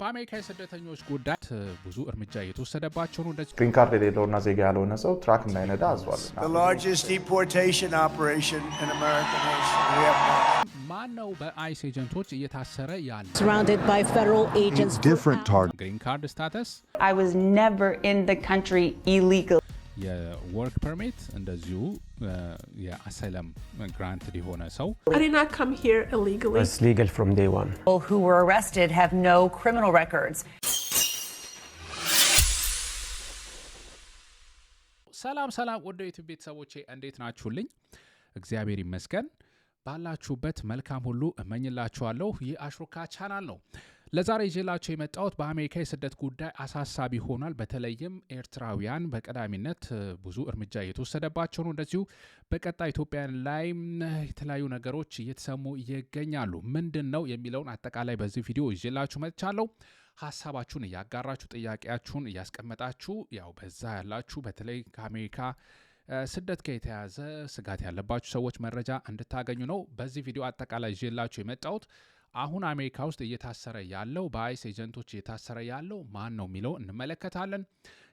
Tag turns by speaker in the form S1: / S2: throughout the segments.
S1: በአሜሪካ የስደተኞች ጉዳይ ብዙ እርምጃ እየተወሰደባቸው ነው። እንደዚህ
S2: ግሪን ካርድ የሌለውና ዜጋ ያልሆነ ሰው ትራክ እንዳይነዳ አዟል።
S3: The largest deportation operation in American history.
S1: ማን ነው በአይስ ኤጀንቶች እየታሰረ ያለ?
S4: Surrounded by federal agents.
S5: Different target.
S1: ግሪን ካርድ ስታተስ
S6: I was never in the country illegally.
S1: የወርክ ፐርሚት እንደዚሁ የአሳይለም ግራንትድ የሆነ ሰው
S7: I did not come here illegally.
S5: It's legal from day one.
S6: People who were arrested have no criminal records.
S1: ሰላም ወደ ዩቲዩብ ቤተሰቦቼ እንዴት ናችሁልኝ? እግዚአብሔር ይመስገን። ባላችሁበት መልካም ሁሉ እመኝላችኋለሁ። ይህ አሽሩካ ቻናል ነው። ለዛሬ ይዤላችሁ የመጣሁት በአሜሪካ የስደት ጉዳይ አሳሳቢ ሆኗል። በተለይም ኤርትራውያን በቀዳሚነት ብዙ እርምጃ እየተወሰደባቸው ነው። እንደዚሁ በቀጣይ ኢትዮጵያን ላይ የተለያዩ ነገሮች እየተሰሙ ይገኛሉ። ምንድን ነው የሚለውን አጠቃላይ በዚህ ቪዲዮ ይዤላችሁ መጥቻለሁ። ሀሳባችሁን እያጋራችሁ ጥያቄያችሁን እያስቀመጣችሁ ያው በዛ ያላችሁ በተለይ ከአሜሪካ ስደት ጋር የተያዘ ስጋት ያለባችሁ ሰዎች መረጃ እንድታገኙ ነው በዚህ ቪዲዮ አጠቃላይ ይዤላችሁ የመጣሁት። አሁን አሜሪካ ውስጥ እየታሰረ ያለው በአይስ ኤጀንቶች እየታሰረ ያለው ማን ነው የሚለው እንመለከታለን።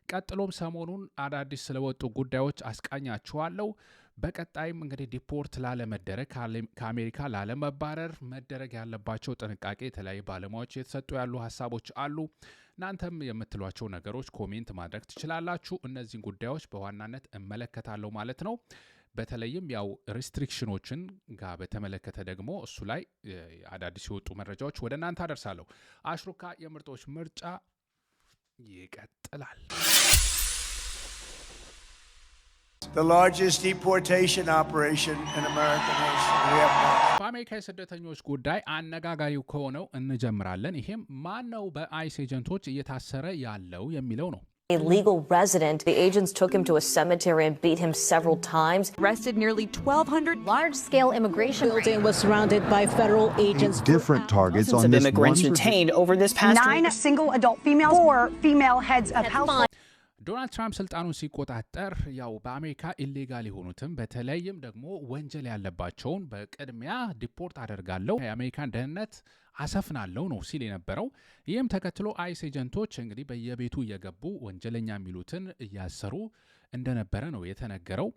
S1: ቀጥሎም ሰሞኑን አዳዲስ ስለወጡ ጉዳዮች አስቃኛችኋለሁ። በቀጣይም እንግዲህ ዲፖርት ላለመደረግ ከአሜሪካ ላለመባረር መደረግ ያለባቸው ጥንቃቄ የተለያዩ ባለሙያዎች የተሰጡ ያሉ ሀሳቦች አሉ። እናንተም የምትሏቸው ነገሮች ኮሜንት ማድረግ ትችላላችሁ። እነዚህን ጉዳዮች በዋናነት እመለከታለሁ ማለት ነው። በተለይም ያው ሪስትሪክሽኖችን ጋር በተመለከተ ደግሞ እሱ ላይ አዳዲስ የወጡ መረጃዎች ወደ እናንተ አደርሳለሁ። አሽሩካ የምርጦች ምርጫ ይቀጥላል።
S3: The largest deportation operation in American history.
S1: በአሜሪካ የስደተኞች ጉዳይ አነጋጋሪው ከሆነው እንጀምራለን። ይሄም ማን ነው በአይስ ኤጀንቶች እየታሰረ ያለው የሚለው ነው።
S8: A legal resident. The agents took him to a cemetery and beat him several times.
S9: Arrested nearly 1,200
S8: Large-scale immigration
S4: Building was surrounded by federal agents.
S5: Different targets on this
S10: immigrants detained over this past
S11: 9 single adult females, 4 female heads of household.
S1: ዶናልድ ትራምፕ ስልጣኑን ሲቆጣጠር ያው በአሜሪካ ኢሌጋል የሆኑትም በተለይም ደግሞ ወንጀል ያለባቸውን በቅድሚያ ዲፖርት አደርጋለሁ፣ የአሜሪካን ደህንነት አሰፍናለሁ ነው ሲል የነበረው። ይህም ተከትሎ አይስ ኤጀንቶች እንግዲህ በየቤቱ እየገቡ ወንጀለኛ የሚሉትን እያሰሩ እንደነበረ ነው የተነገረው።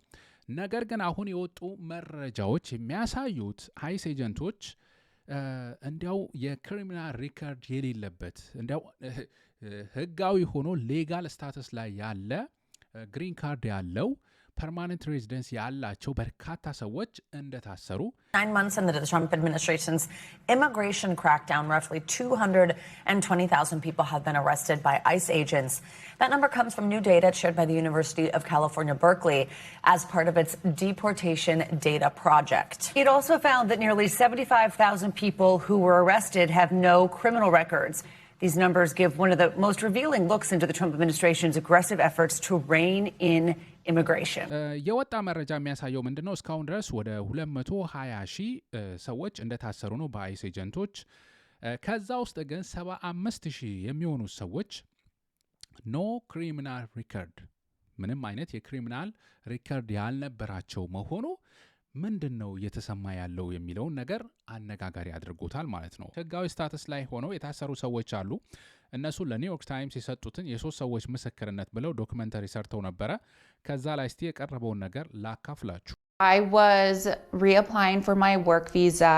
S1: ነገር ግን አሁን የወጡ መረጃዎች የሚያሳዩት አይስ ኤጀንቶች እንዲያው የክሪሚናል ሪከርድ የሌለበት እንዲያው ህጋዊ ሆኖ ሌጋል ስታተስ ላይ ያለ ግሪን ካርድ ያለው permanent residence ያላቸው በርካታ ሰዎች እንደታሰሩ
S6: 9 months into the Trump administration's immigration crackdown, roughly 220,000 people have been arrested by ICE agents. That number comes from new data shared by the University of California, Berkeley, as part of its deportation data project. It also found that nearly 75,000 people who were arrested have no criminal records. These numbers give one of the most revealing looks into the Trump administration's aggressive efforts to rein in immigration.
S1: የወጣ መረጃ የሚያሳየው ምንድነው? እስካሁን ድረስ ወደ 220,000 ሰዎች እንደታሰሩ ነው በአይስ ኤጀንቶች። ከዛ ውስጥ ግን 75,000 የሚሆኑ ሰዎች ኖ ክሪሚናል ሪከርድ፣ ምንም አይነት የክሪሚናል ሪከርድ ያልነበራቸው መሆኑ ምንድን ነው እየተሰማ ያለው የሚለውን ነገር አነጋጋሪ አድርጎታል ማለት ነው። ህጋዊ ስታተስ ላይ ሆነው የታሰሩ ሰዎች አሉ። እነሱ ለኒውዮርክ ታይምስ የሰጡትን የሶስት ሰዎች ምስክርነት ብለው ዶክመንተሪ ሰርተው ነበረ። ከዛ ላይ እስቲ የቀረበውን ነገር ላካፍላችሁ።
S9: I was reapplying for my work visa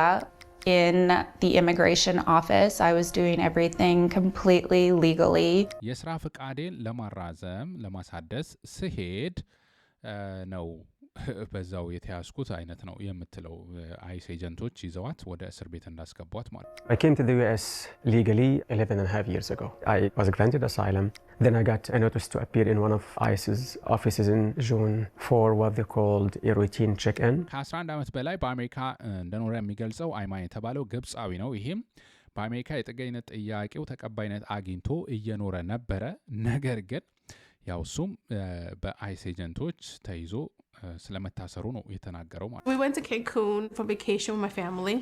S9: in the immigration office. I was doing everything completely legally.
S1: የስራ ፍቃዴን ለማራዘም ለማሳደስ ስሄድ ነው በዛው የተያዝኩት አይነት ነው የምትለው አይስ ኤጀንቶች ይዘዋት ወደ እስር ቤት እንዳስገቧት ማለት ነው።
S5: I came to the US legally 11.5 years ago. I was granted asylum. Then I got a notice to appear in one of ICE's offices in June for what they called a routine check-in.
S1: ከ11 ዓመት በላይ በአሜሪካ እንደኖረ የሚገልጸው አይማን የተባለው ግብፃዊ ነው። ይህም በአሜሪካ የጥገኝነት ጥያቄው ተቀባይነት አግኝቶ እየኖረ ነበረ። ነገር ግን ያው እሱም በአይስ ኤጀንቶች ተይዞ ስለመታሰሩ ነው የተናገረው ማለት።
S7: We went to Cancun for vacation with my family.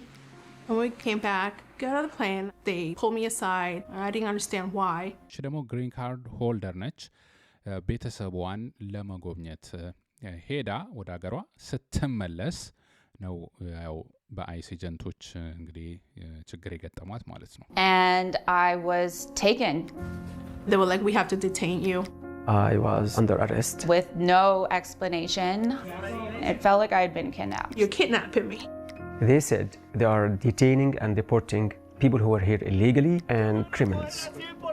S7: When we came back, got on the plane, they pulled me aside. I didn't understand why.
S1: እሺ ደግሞ ግሪን ካርድ ሆልደር ነች። ቤተሰቧን ለመጎብኘት ሄዳ ወደ ሀገሯ ስትመለስ ነው ያው በአይስ ኤጀንቶች እንግዲህ ችግር የገጠሟት ማለት ነው።
S9: And I was taken.
S7: They were like, we have to detain you.
S5: I was under arrest
S9: with no explanation. It felt like I had been kidnapped.
S7: You're kidnapping me.
S5: They said they are detaining and deporting people who are here illegally and criminals.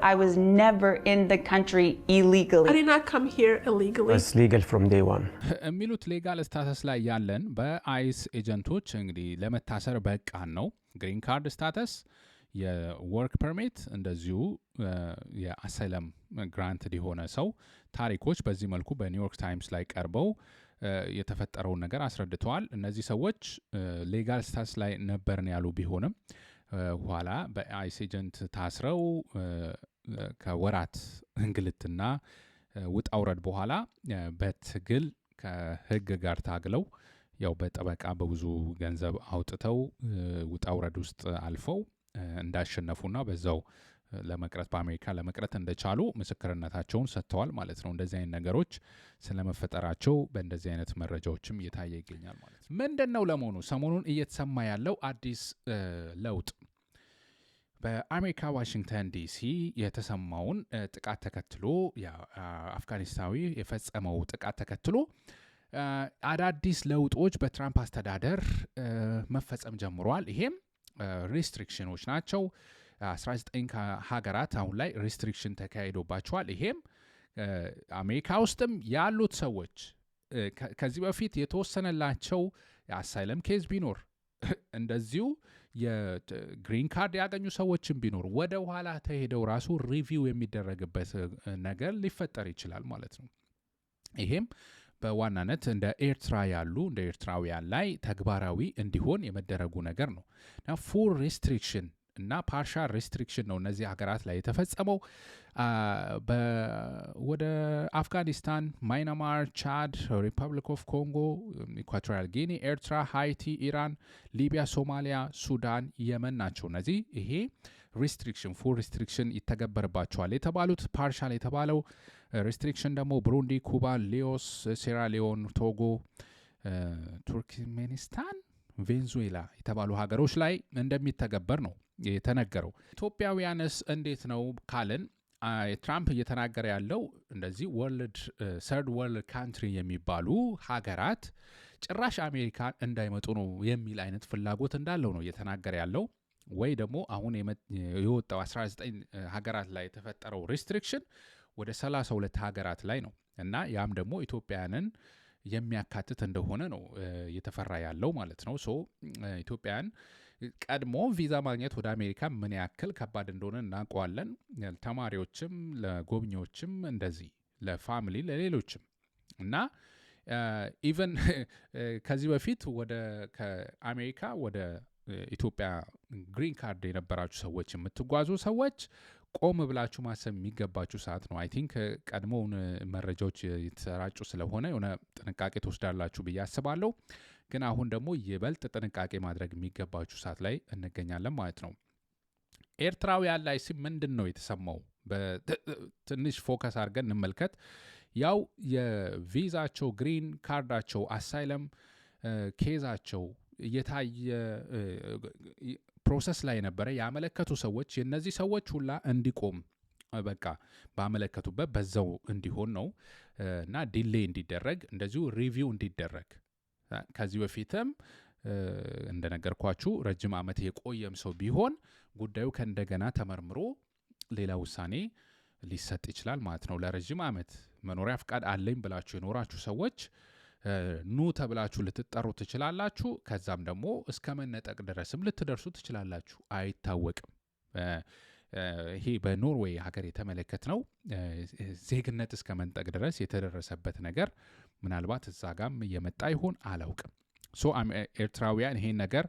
S9: I was never in the country illegally.
S7: I did not come here illegally.
S5: It was legal from day one.
S1: የሚሉት ሌጋል ስታተስ ላይ ያለን በአይስ ኤጀንቶች እንግዲህ ለመታሰር በቃን ነው። ግሪን ካርድ ስታተስ፣ የወርክ ፐርሚት፣ እንደዚሁ የአሳይለም ግራንትድ የሆነ ሰው ታሪኮች በዚህ መልኩ በኒውዮርክ ታይምስ ላይ ቀርበው የተፈጠረውን ነገር አስረድተዋል። እነዚህ ሰዎች ሌጋል ስታተስ ላይ ነበርን ያሉ ቢሆንም ኋላ በአይስ ኤጀንት ታስረው ከወራት እንግልትና ውጣውረድ በኋላ በትግል ከህግ ጋር ታግለው ያው በጠበቃ በብዙ ገንዘብ አውጥተው ውጣውረድ ውስጥ አልፈው እንዳሸነፉና በዛው ለመቅረት በአሜሪካ ለመቅረት እንደቻሉ ምስክርነታቸውን ሰጥተዋል ማለት ነው። እንደዚህ አይነት ነገሮች ስለመፈጠራቸው በእንደዚህ አይነት መረጃዎችም እየታየ ይገኛል ማለት ነው። ምንድነው ለመሆኑ ሰሞኑን እየተሰማ ያለው አዲስ ለውጥ? በአሜሪካ ዋሽንግተን ዲሲ የተሰማውን ጥቃት ተከትሎ አፍጋኒስታዊ የፈጸመው ጥቃት ተከትሎ አዳዲስ ለውጦች በትራምፕ አስተዳደር መፈጸም ጀምሯል። ይሄም ሪስትሪክሽኖች ናቸው። 19 ሀገራት አሁን ላይ ሪስትሪክሽን ተካሂዶባቸዋል። ይሄም አሜሪካ ውስጥም ያሉት ሰዎች ከዚህ በፊት የተወሰነላቸው የአሳይለም ኬዝ ቢኖር እንደዚሁ የግሪን ካርድ ያገኙ ሰዎችም ቢኖር ወደ ኋላ ተሄደው ራሱ ሪቪው የሚደረግበት ነገር ሊፈጠር ይችላል ማለት ነው። ይሄም በዋናነት እንደ ኤርትራ ያሉ እንደ ኤርትራውያን ላይ ተግባራዊ እንዲሆን የመደረጉ ነገር ነው እና ፉል ሪስትሪክሽን እና ፓርሻል ሪስትሪክሽን ነው እነዚህ ሀገራት ላይ የተፈጸመው። ወደ አፍጋኒስታን፣ ማይናማር፣ ቻድ፣ ሪፐብሊክ ኦፍ ኮንጎ፣ ኢኳቶሪያል ጊኒ፣ ኤርትራ፣ ሃይቲ፣ ኢራን፣ ሊቢያ፣ ሶማሊያ፣ ሱዳን፣ የመን ናቸው። እነዚህ ይሄ ሪስትሪክሽን ፉል ሪስትሪክሽን ይተገበርባቸዋል የተባሉት። ፓርሻል የተባለው ሪስትሪክሽን ደግሞ ብሩንዲ፣ ኩባ፣ ሊዮስ፣ ሴራሊዮን፣ ቶጎ፣ ቱርክሜኒስታን፣ ቬንዙዌላ የተባሉ ሀገሮች ላይ እንደሚተገበር ነው የተነገረው። ኢትዮጵያውያንስ እንዴት ነው ካልን ትራምፕ እየተናገረ ያለው እንደዚህ ሰርድ ወርልድ ካንትሪ የሚባሉ ሀገራት ጭራሽ አሜሪካን እንዳይመጡ ነው የሚል አይነት ፍላጎት እንዳለው ነው እየተናገረ ያለው። ወይ ደግሞ አሁን የወጣው 19 ሀገራት ላይ የተፈጠረው ሪስትሪክሽን ወደ 32 ሀገራት ላይ ነው እና ያም ደግሞ ኢትዮጵያውያንን የሚያካትት እንደሆነ ነው እየተፈራ ያለው ማለት ነው። ኢትዮጵያውያን ቀድሞ ቪዛ ማግኘት ወደ አሜሪካ ምን ያክል ከባድ እንደሆነ እናውቀዋለን። ተማሪዎችም ለጎብኚዎችም እንደዚህ ለፋሚሊ ለሌሎችም እና ኢቨን ከዚህ በፊት ከአሜሪካ ወደ ኢትዮጵያ ግሪን ካርድ የነበራችሁ ሰዎች የምትጓዙ ሰዎች ቆም ብላችሁ ማሰብ የሚገባችሁ ሰዓት ነው። አይ ቲንክ ቀድሞውን መረጃዎች የተሰራጩ ስለሆነ የሆነ ጥንቃቄ ትወስዳላችሁ ብዬ አስባለሁ። ግን አሁን ደግሞ ይበልጥ ጥንቃቄ ማድረግ የሚገባችሁ ሰዓት ላይ እንገኛለን ማለት ነው። ኤርትራውያን ላይ ምንድን ነው የተሰማው? ትንሽ ፎከስ አድርገን እንመልከት። ያው የቪዛቸው ግሪን ካርዳቸው አሳይለም ኬዛቸው እየታየ ፕሮሰስ ላይ ነበረ ያመለከቱ ሰዎች የነዚህ ሰዎች ሁላ እንዲቆም በቃ ባመለከቱበት በዛው እንዲሆን ነው እና ዲሌይ እንዲደረግ እንደዚሁ ሪቪው እንዲደረግ ከዚህ በፊትም እንደነገርኳችሁ ረጅም ዓመት የቆየም ሰው ቢሆን ጉዳዩ ከእንደገና ተመርምሮ ሌላ ውሳኔ ሊሰጥ ይችላል ማለት ነው። ለረጅም ዓመት መኖሪያ ፍቃድ አለኝ ብላችሁ የኖራችሁ ሰዎች ኑ ተብላችሁ ልትጠሩ ትችላላችሁ። ከዛም ደግሞ እስከ መነጠቅ ድረስም ልትደርሱ ትችላላችሁ፣ አይታወቅም። ይሄ በኖርዌይ ሀገር የተመለከትነው ዜግነት እስከ መንጠቅ ድረስ የተደረሰበት ነገር ምናልባት እዛ ጋም እየመጣ ይሆን አላውቅም። ኤርትራውያን ይሄን ነገር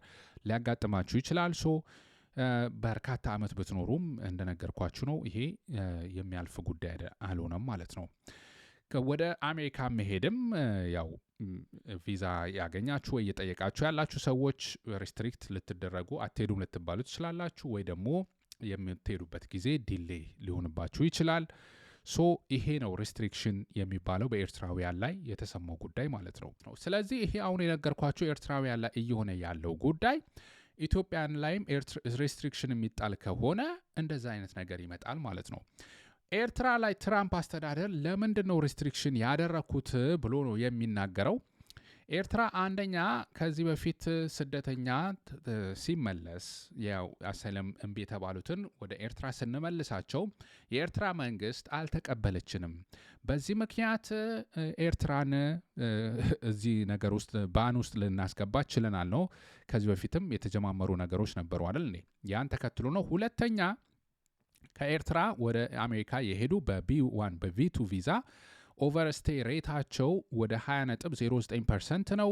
S1: ሊያጋጥማችሁ ይችላል። በርካታ ዓመት ብትኖሩም እንደነገርኳችሁ ነው ይሄ የሚያልፍ ጉዳይ አልሆነም ማለት ነው። ወደ አሜሪካ መሄድም ያው ቪዛ ያገኛችሁ ወይ እየጠየቃችሁ ያላችሁ ሰዎች ሪስትሪክት ልትደረጉ አትሄዱም ልትባሉ ትችላላችሁ፣ ወይ ደግሞ የምትሄዱበት ጊዜ ዲሌይ ሊሆንባችሁ ይችላል። ሶ ይሄ ነው ሪስትሪክሽን የሚባለው በኤርትራውያን ላይ የተሰማው ጉዳይ ማለት ነው። ስለዚህ ይሄ አሁን የነገርኳቸው ኤርትራውያን ላይ እየሆነ ያለው ጉዳይ ኢትዮጵያን ላይም ሪስትሪክሽን የሚጣል ከሆነ እንደዛ አይነት ነገር ይመጣል ማለት ነው። ኤርትራ ላይ ትራምፕ አስተዳደር ለምንድን ነው ሪስትሪክሽን ያደረኩት ብሎ ነው የሚናገረው። ኤርትራ አንደኛ ከዚህ በፊት ስደተኛ ሲመለስ ያው አሳይለም እምቢ የተባሉትን ወደ ኤርትራ ስንመልሳቸው የኤርትራ መንግስት አልተቀበለችንም። በዚህ ምክንያት ኤርትራን እዚህ ነገር ውስጥ ባን ውስጥ ልናስገባ ችለናል ነው። ከዚህ በፊትም የተጀማመሩ ነገሮች ነበሩ አይደል? ያን ተከትሎ ነው። ሁለተኛ ከኤርትራ ወደ አሜሪካ የሄዱ በB1 በV2 ቪዛ ኦቨርስቴይ ሬታቸው ወደ 20.09% ነው።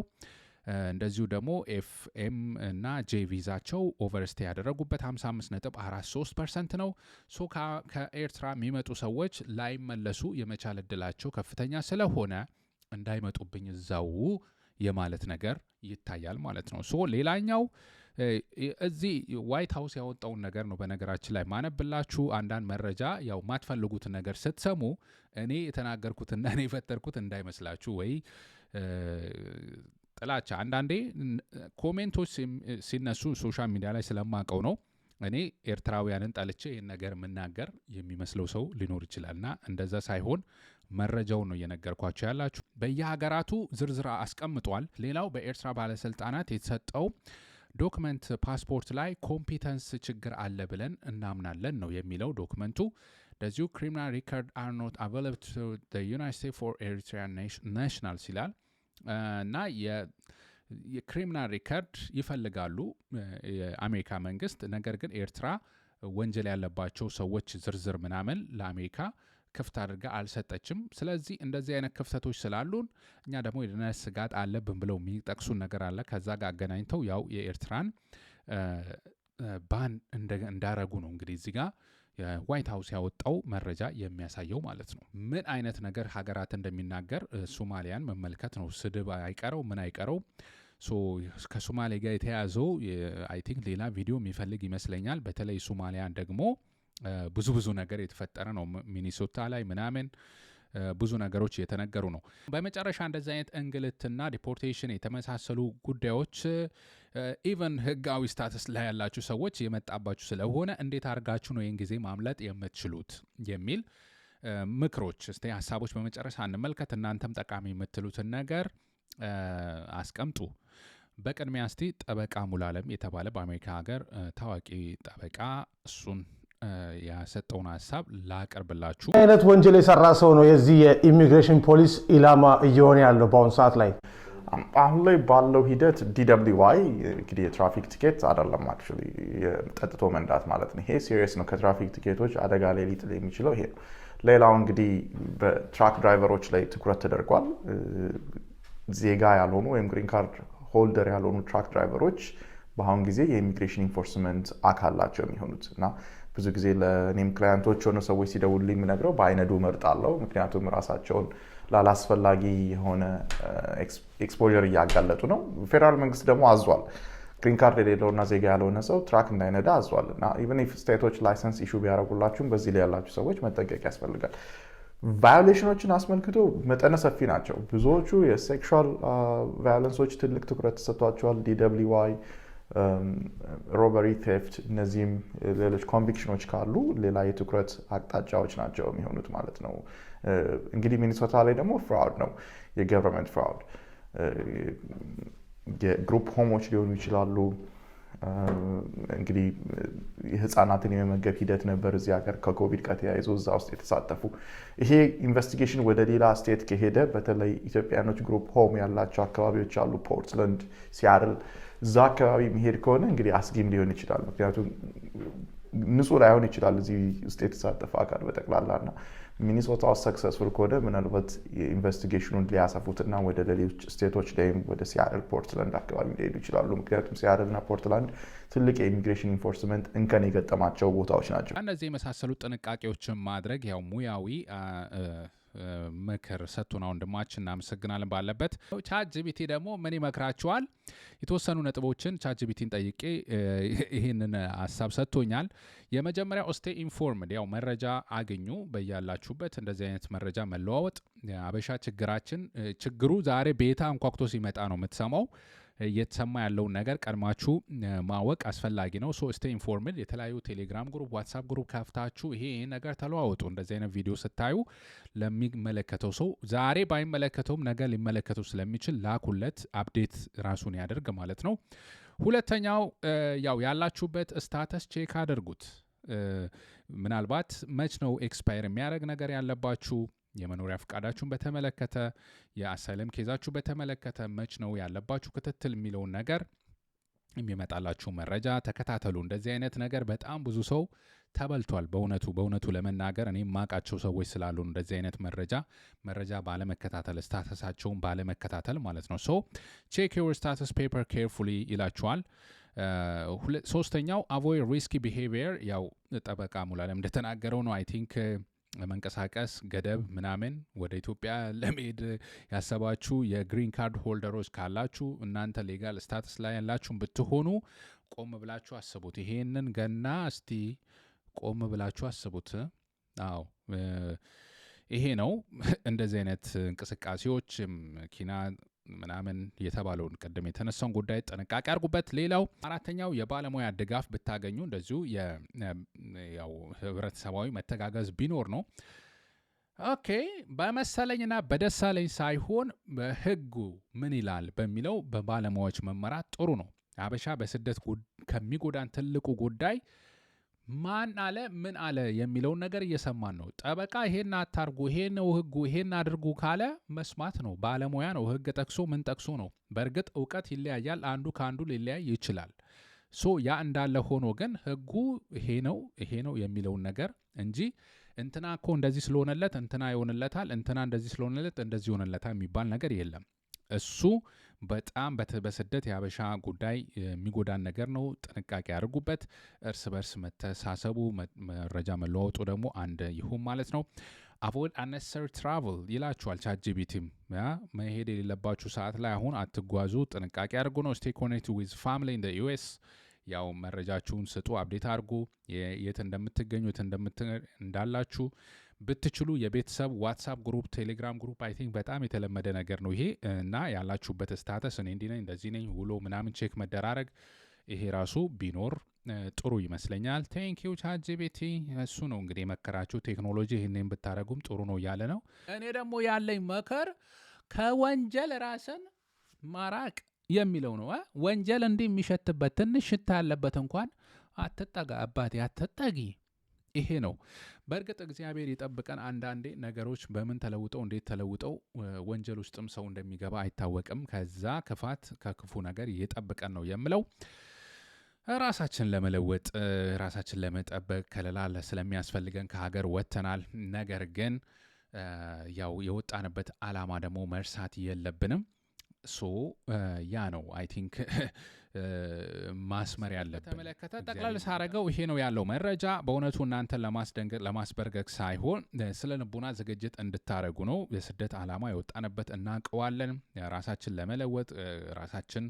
S1: እንደዚሁ ደግሞ ኤፍኤም እና ጄ ቪዛቸው ኦቨርስቴይ ያደረጉበት 55.43% ነው። ሶ ከኤርትራ የሚመጡ ሰዎች ላይመለሱ የመቻል እድላቸው ከፍተኛ ስለሆነ እንዳይመጡብኝ እዛው የማለት ነገር ይታያል ማለት ነው። ሶ ሌላኛው እዚህ ዋይት ሃውስ ያወጣውን ነገር ነው በነገራችን ላይ ማነብላችሁ። አንዳንድ መረጃ ያው ማትፈልጉትን ነገር ስትሰሙ እኔ የተናገርኩትና እኔ የፈጠርኩት እንዳይመስላችሁ ወይ ጥላቻ። አንዳንዴ ኮሜንቶች ሲነሱ ሶሻል ሚዲያ ላይ ስለማቀው ነው እኔ ኤርትራውያንን ጠልቼ ይህን ነገር የምናገር የሚመስለው ሰው ሊኖር ይችላልና እንደዛ ሳይሆን መረጃውን ነው እየነገርኳቸው ያላችሁ። በየሀገራቱ ዝርዝር አስቀምጧል። ሌላው በኤርትራ ባለስልጣናት የተሰጠው ዶክመንት ፓስፖርት ላይ ኮምፒተንስ ችግር አለ ብለን እናምናለን ነው የሚለው ዶክመንቱ። እንደዚሁ ክሪሚናል ሪከርድ አር ኖት አቬለብል ቱ ዘ ዩናይትድ ስቴትስ ፎር ኤሪትሪያን ናሽናልስ ይላል እና የክሪሚናል ሪከርድ ይፈልጋሉ የአሜሪካ መንግስት። ነገር ግን ኤርትራ ወንጀል ያለባቸው ሰዎች ዝርዝር ምናምን ለአሜሪካ ክፍት አድርጋ አልሰጠችም። ስለዚህ እንደዚህ አይነት ክፍተቶች ስላሉን እኛ ደግሞ የደህንነት ስጋት አለብን ብለው የሚጠቅሱን ነገር አለ። ከዛ ጋር አገናኝተው ያው የኤርትራን ባን እንዳረጉ ነው እንግዲህ እዚህ ጋር ዋይት ሃውስ ያወጣው መረጃ የሚያሳየው ማለት ነው። ምን አይነት ነገር ሀገራት እንደሚናገር ሶማሊያን መመልከት ነው። ስድብ አይቀረው ምን አይቀረው። ሶ ከሶማሌ ጋር የተያዘው አይ ቲንክ ሌላ ቪዲዮ የሚፈልግ ይመስለኛል። በተለይ ሶማሊያን ደግሞ ብዙ ነገር የተፈጠረ ነው። ሚኒሶታ ላይ ምናምን ብዙ ነገሮች የተነገሩ ነው። በመጨረሻ እንደዚህ አይነት እንግልትና ዲፖርቴሽን የተመሳሰሉ ጉዳዮች ኢቨን ህጋዊ ስታተስ ላይ ያላችሁ ሰዎች የመጣባችሁ ስለሆነ እንዴት አድርጋችሁ ነው ይህን ጊዜ ማምለጥ የምትችሉት የሚል ምክሮች፣ እስቲ ሀሳቦች በመጨረሻ እንመልከት። እናንተም ጠቃሚ የምትሉትን ነገር አስቀምጡ። በቅድሚያ እስቲ ጠበቃ ሙሉዓለም የተባለ በአሜሪካ ሀገር ታዋቂ ጠበቃ እሱን ያሰጠውን ሀሳብ ላቀርብላችሁ።
S12: አይነት ወንጀል የሰራ ሰው ነው የዚህ የኢሚግሬሽን ፖሊስ ኢላማ እየሆነ ያለው በአሁኑ ሰዓት ላይ?
S2: አሁን ላይ ባለው ሂደት DWI እንግዲህ የትራፊክ ቲኬት አይደለም፣ አክቹሊ ጠጥቶ መንዳት ማለት ነው። ይሄ ሲሪየስ ነው። ከትራፊክ ቲኬቶች አደጋ ላይ ሊጥል የሚችለው ይሄ ነው። ሌላው እንግዲህ በትራክ ድራይቨሮች ላይ ትኩረት ተደርጓል። ዜጋ ያልሆኑ ወይም ግሪን ካርድ ሆልደር ያልሆኑ ትራክ ድራይቨሮች በአሁን ጊዜ የኢሚግሬሽን ኢንፎርስመንት አካል ናቸው የሚሆኑት እና ብዙ ጊዜ ለእኔም ክላይንቶች ሆነ ሰዎች ሲደውልልኝ የምነግረው በአይነዱ እመርጣለሁ። ምክንያቱም ራሳቸውን ላላስፈላጊ የሆነ ኤክስፖዠር እያጋለጡ ነው። ፌዴራል መንግስት ደግሞ አዟል። ግሪን ካርድ የሌለውና ዜጋ ያልሆነ ሰው ትራክ እንዳይነዳ አዟል እና ኢቨን ኢፍ ስቴቶች ላይሰንስ ኢሹ ቢያደርጉላችሁም በዚህ ላይ ያላችሁ ሰዎች መጠንቀቅ ያስፈልጋል። ቫዮሌሽኖችን አስመልክቶ መጠነ ሰፊ ናቸው። ብዙዎቹ የሴክሹዋል ቫዮለንሶች ትልቅ ትኩረት ተሰጥቷቸዋል። DWI፣ ሮበሪ፣ ቴፍት፣ እነዚህም ሌሎች ኮንቪክሽኖች ካሉ ሌላ የትኩረት አቅጣጫዎች ናቸው የሚሆኑት ማለት ነው። እንግዲህ ሚኒሶታ ላይ ደግሞ ፍራውድ ነው፣ የገቨርንመንት ፍራውድ። የግሩፕ ሆሞች ሊሆኑ ይችላሉ። እንግዲህ የህፃናትን የመመገብ ሂደት ነበር እዚህ ሀገር ከኮቪድ ጋር ተያይዞ እዛ ውስጥ የተሳተፉ። ይሄ ኢንቨስቲጌሽን ወደ ሌላ ስቴት ከሄደ በተለይ ኢትዮጵያኖች ግሩፕ ሆም ያላቸው አካባቢዎች አሉ፣ ፖርትላንድ፣ ሲያትል፣ እዛ አካባቢ የሚሄድ ከሆነ እንግዲህ አስጊም ሊሆን ይችላል። ምክንያቱም ንጹህ ላይሆን ይችላል እዚህ ውስጥ የተሳተፈ አካል በጠቅላላና ሚኒሶታ ውስጥ ሰክሰስፉል ከሆነ ምናልባት የኢንቨስቲጌሽኑን ሊያሰፉትና ወደ ሌሎች ስቴቶች ላይም ወደ ሲያትል፣ ፖርትላንድ አካባቢ ሊሄዱ ይችላሉ። ምክንያቱም ሲያትልና ፖርትላንድ ትልቅ የኢሚግሬሽን ኢንፎርስመንት እንከን የገጠማቸው ቦታዎች ናቸው።
S1: እነዚህ የመሳሰሉ ጥንቃቄዎችን ማድረግ ያው ሙያዊ ምክር ሰጥቶና ወንድማችን እናመሰግናለን ባለበት። ቻት ጂፒቲ ደግሞ ምን ይመክራችኋል? የተወሰኑ ነጥቦችን ቻት ጂፒቲን ጠይቄ ይህንን ሀሳብ ሰጥቶኛል። የመጀመሪያው ስቴ ኢንፎርምድ፣ ያው መረጃ አግኙ በያላችሁበት። እንደዚህ አይነት መረጃ መለዋወጥ አበሻ ችግሩ ዛሬ ቤታ አንኳኩቶ ሲመጣ ነው የምትሰማው። እየተሰማ ያለውን ነገር ቀድማችሁ ማወቅ አስፈላጊ ነው። ሶ ስቴ ኢንፎርምድ። የተለያዩ ቴሌግራም ግሩፕ፣ ዋትሳፕ ግሩፕ ከፍታችሁ ይሄ ነገር ተለዋወጡ። እንደዚህ አይነት ቪዲዮ ስታዩ ለሚመለከተው ሰው ዛሬ ባይመለከተውም ነገር ሊመለከተው ስለሚችል ላኩለት፣ አፕዴት ራሱን ያደርግ ማለት ነው። ሁለተኛው ያው ያላችሁበት ስታተስ ቼክ አድርጉት። ምናልባት መች ነው ኤክስፓየር የሚያደርግ ነገር ያለባችሁ፣ የመኖሪያ ፍቃዳችሁን በተመለከተ፣ የአሳይለም ኬዛችሁ በተመለከተ መች ነው ያለባችሁ ክትትል የሚለውን ነገር የሚመጣላችሁ መረጃ ተከታተሉ። እንደዚህ አይነት ነገር በጣም ብዙ ሰው ተበልቷል። በእውነቱ ለመናገር እኔ ማቃቸው ሰዎች ስላሉ እንደዚህ አይነት መረጃ ባለመከታተል፣ ስታተሳቸውን ባለመከታተል ማለት ነው። ሶ ቼክ ዮር ስታተስ ፔፐር ኬርፉሊ ይላችኋል። ሶስተኛው አቮይድ ሪስኪ ቢሄቪየር። ያው ጠበቃ ሙላለም እንደተናገረው ነው። አይ ቲንክ መንቀሳቀስ ገደብ ምናምን ወደ ኢትዮጵያ ለመሄድ ያሰባችሁ የግሪን ካርድ ሆልደሮች ካላችሁ እናንተ ሌጋል ስታተስ ላይ ያላችሁን ብትሆኑ ቆም ብላችሁ አስቡት። ይሄንን ገና እስቲ ቆም ብላችሁ አስቡት። አዎ ይሄ ነው። እንደዚህ አይነት እንቅስቃሴዎች መኪና ምናምን የተባለውን ቀደም የተነሳውን ጉዳይ ጥንቃቄ አድርጉበት። ሌላው አራተኛው የባለሙያ ድጋፍ ብታገኙ እንደዚሁ ያው ህብረተሰባዊ መተጋገዝ ቢኖር ነው። ኦኬ በመሰለኝና በደሳለኝ ሳይሆን በህጉ ምን ይላል በሚለው በባለሙያዎች መመራት ጥሩ ነው። አበሻ በስደት ከሚጎዳን ትልቁ ጉዳይ ማን አለ ምን አለ የሚለውን ነገር እየሰማን ነው። ጠበቃ ይሄን አታርጉ፣ ይሄ ነው ህጉ፣ ይሄን አድርጉ ካለ መስማት ነው። ባለሙያ ነው ህግ ጠቅሶ ምን ጠቅሶ ነው። በእርግጥ እውቀት ይለያያል፣ አንዱ ከአንዱ ሊለያይ ይችላል። ሶ ያ እንዳለ ሆኖ ግን ህጉ ይሄ ነው የሚለውን ነገር እንጂ እንትና እኮ እንደዚህ ስለሆነለት እንትና ይሆንለታል፣ እንትና እንደዚህ ስለሆነለት እንደዚህ ይሆንለታል የሚባል ነገር የለም። እሱ በጣም በስደት የአበሻ ጉዳይ የሚጎዳን ነገር ነው። ጥንቃቄ ያድርጉበት። እርስ በርስ መተሳሰቡ፣ መረጃ መለዋወጡ ደግሞ አንድ ይሁን ማለት ነው። አቮይድ አነሰሪ ትራቭል ይላችኋል ቻት ጂፒቲም። መሄድ የሌለባችሁ ሰዓት ላይ አሁን አትጓዙ፣ ጥንቃቄ አድርጉ ነው። ስቴይ ኮኔክትድ ዊዝ ፋሚሊ ኢን ዘ ዩኤስ። ያው መረጃችሁን ስጡ፣ አፕዴት አድርጉ፣ የት እንደምትገኙ እንዳላችሁ ብትችሉ የቤተሰብ ዋትሳፕ ግሩፕ፣ ቴሌግራም ግሩፕ አይ ቲንክ በጣም የተለመደ ነገር ነው ይሄ እና ያላችሁበት ስታተስ እኔ እንዲህ ነኝ እንደዚህ ነኝ ውሎ ምናምን ቼክ መደራረግ ይሄ ራሱ ቢኖር ጥሩ ይመስለኛል። ቴንክ ዩ ቻት ጂፒቲ። እሱ ነው እንግዲህ የመከራችሁ ቴክኖሎጂ ይህንን ብታደረጉም ጥሩ ነው እያለ ነው። እኔ ደግሞ ያለኝ መከር ከወንጀል ራስን ማራቅ የሚለው ነው። ወንጀል እንዲህ የሚሸትበት ትንሽ ሽታ ያለበት እንኳን አትጠጋ አባቴ አትጠጊ። ይሄ ነው። በእርግጥ እግዚአብሔር ይጠብቀን። አንዳንዴ ነገሮች በምን ተለውጠው እንዴት ተለውጠው ወንጀል ውስጥም ሰው እንደሚገባ አይታወቅም። ከዛ ክፋት ከክፉ ነገር ይጠብቀን ነው የምለው። ራሳችን ለመለወጥ ራሳችን ለመጠበቅ ከለላ ስለሚያስፈልገን ከሀገር ወጥተናል። ነገር ግን ያው የወጣንበት ዓላማ ደግሞ መርሳት የለብንም። ሶ ያ ነው አይ ቲንክ ማስመር ያለብን። ተመለከተ ጠቅላላ ሳረገው ይሄ ነው ያለው መረጃ። በእውነቱ እናንተን ለማስደንገጥ ለማስበርገግ ሳይሆን ስለ ልቡና ዝግጅት እንድታረጉ ነው። የስደት ዓላማ የወጣንበት እናውቀዋለን። ራሳችን ለመለወጥ ራሳችን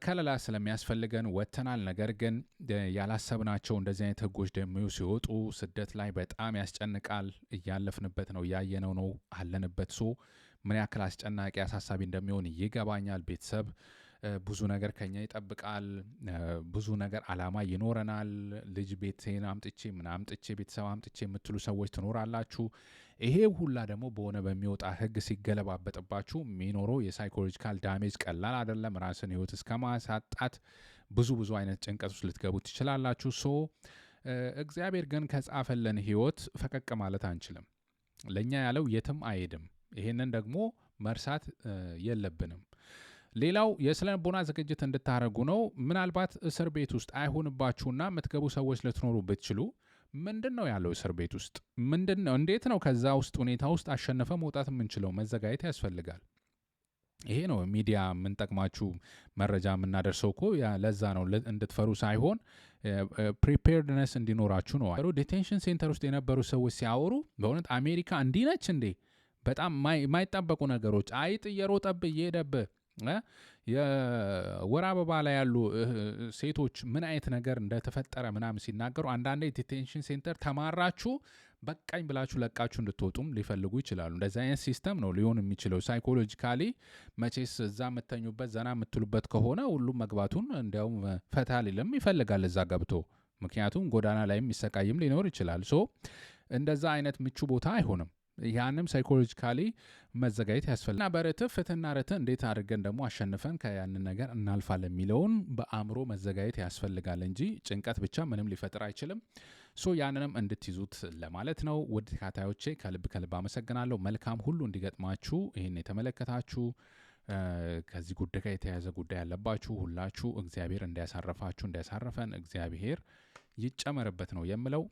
S1: ከለላ ስለሚያስፈልገን ወጥተናል። ነገር ግን ያላሰብናቸው እንደዚህ አይነት ህጎች ደግሞ ሲወጡ ስደት ላይ በጣም ያስጨንቃል። እያለፍንበት ነው፣ እያየነው ነው፣ አለንበት። ሶ ምን ያክል አስጨናቂ አሳሳቢ እንደሚሆን ይገባኛል። ቤተሰብ ብዙ ነገር ከኛ ይጠብቃል። ብዙ ነገር ዓላማ ይኖረናል። ልጅ ቤቴን አምጥቼ ምን አምጥቼ ቤተሰብ አምጥቼ የምትሉ ሰዎች ትኖራላችሁ። ይሄ ሁላ ደግሞ በሆነ በሚወጣ ህግ ሲገለባበጥባችሁ የሚኖረው የሳይኮሎጂካል ዳሜጅ ቀላል አይደለም። ራስን ህይወት እስከ ማሳጣት ብዙ አይነት ጭንቀት ውስጥ ልትገቡ ትችላላችሁ። ሶ እግዚአብሔር ግን ከጻፈለን ህይወት ፈቀቅ ማለት አንችልም። ለኛ ያለው የትም አይሄድም። ይሄንን ደግሞ መርሳት የለብንም። ሌላው የስነ ልቦና ዝግጅት እንድታረጉ ነው። ምናልባት እስር ቤት ውስጥ አይሆንባችሁና የምትገቡ ሰዎች ልትኖሩ ብትችሉ ምንድን ነው ያለው እስር ቤት ውስጥ ምንድን ነው? እንዴት ነው ከዛ ውስጥ ሁኔታ ውስጥ አሸነፈ መውጣት የምንችለው? መዘጋጀት ያስፈልጋል። ይሄ ነው ሚዲያ ምን ጠቅማችሁ መረጃ የምናደርሰው እኮ ለዛ ነው እንድትፈሩ ሳይሆን ፕሪፔርድነስ እንዲኖራችሁ ነው። ዲቴንሽን ሴንተር ውስጥ የነበሩ ሰዎች ሲያወሩ በእውነት አሜሪካ እንዲህ ነች እንዴ? በጣም የማይጣበቁ ነገሮች አይጥ እየሮጠብህ እየሄደብህ የወር አበባ ላይ ያሉ ሴቶች ምን አይነት ነገር እንደተፈጠረ ምናምን ሲናገሩ አንዳንዴ ዲቴንሽን ሴንተር ተማራችሁ በቃኝ ብላችሁ ለቃችሁ እንድትወጡም ሊፈልጉ ይችላሉ። እንደዚህ አይነት ሲስተም ነው ሊሆን የሚችለው። ሳይኮሎጂካሊ መቼስ እዛ የምተኙበት ዘና የምትሉበት ከሆነ ሁሉም መግባቱን እንዲያውም ፈታ ሊልም ይፈልጋል እዛ ገብቶ። ምክንያቱም ጎዳና ላይም የሚሰቃይም ሊኖር ይችላል። ሶ እንደዛ አይነት ምቹ ቦታ አይሆንም። ያንም ሳይኮሎጂካሊ መዘጋጀት ያስፈልጋል። በርትዕ ፍትህና ርትዕ እንዴት አድርገን ደግሞ አሸንፈን ከያንን ነገር እናልፋለን የሚለውን በአእምሮ መዘጋጀት ያስፈልጋል እንጂ ጭንቀት ብቻ ምንም ሊፈጥር አይችልም። ሶ ያንንም እንድትይዙት ለማለት ነው። ውድ ተከታታዮቼ ከልብ አመሰግናለሁ። መልካም ሁሉ እንዲገጥማችሁ ይህን የተመለከታችሁ ከዚህ ጉዳይ ጋር የተያያዘ ጉዳይ ያለባችሁ ሁላችሁ እግዚአብሔር እንዲያሳረፈን እግዚአብሔር ይጨመርበት ነው የምለው።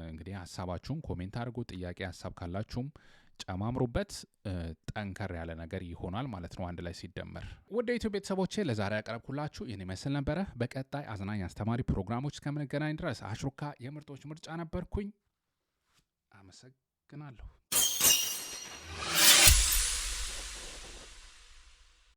S1: እንግዲህ ሐሳባችሁን ኮሜንት አድርጉ። ጥያቄ ሐሳብ ካላችሁም ጨማምሩበት። ጠንከር ያለ ነገር ይሆናል ማለት ነው አንድ ላይ ሲደመር። ወደ ኢትዮጵያ ቤተሰቦቼ ለዛሬ ያቀረብኩላችሁ ይህን ይመስል ነበረ። በቀጣይ አዝናኝ አስተማሪ ፕሮግራሞች እስከምንገናኝ ድረስ አሽሩካ የምርጦች ምርጫ ነበርኩኝ። አመሰግናለሁ።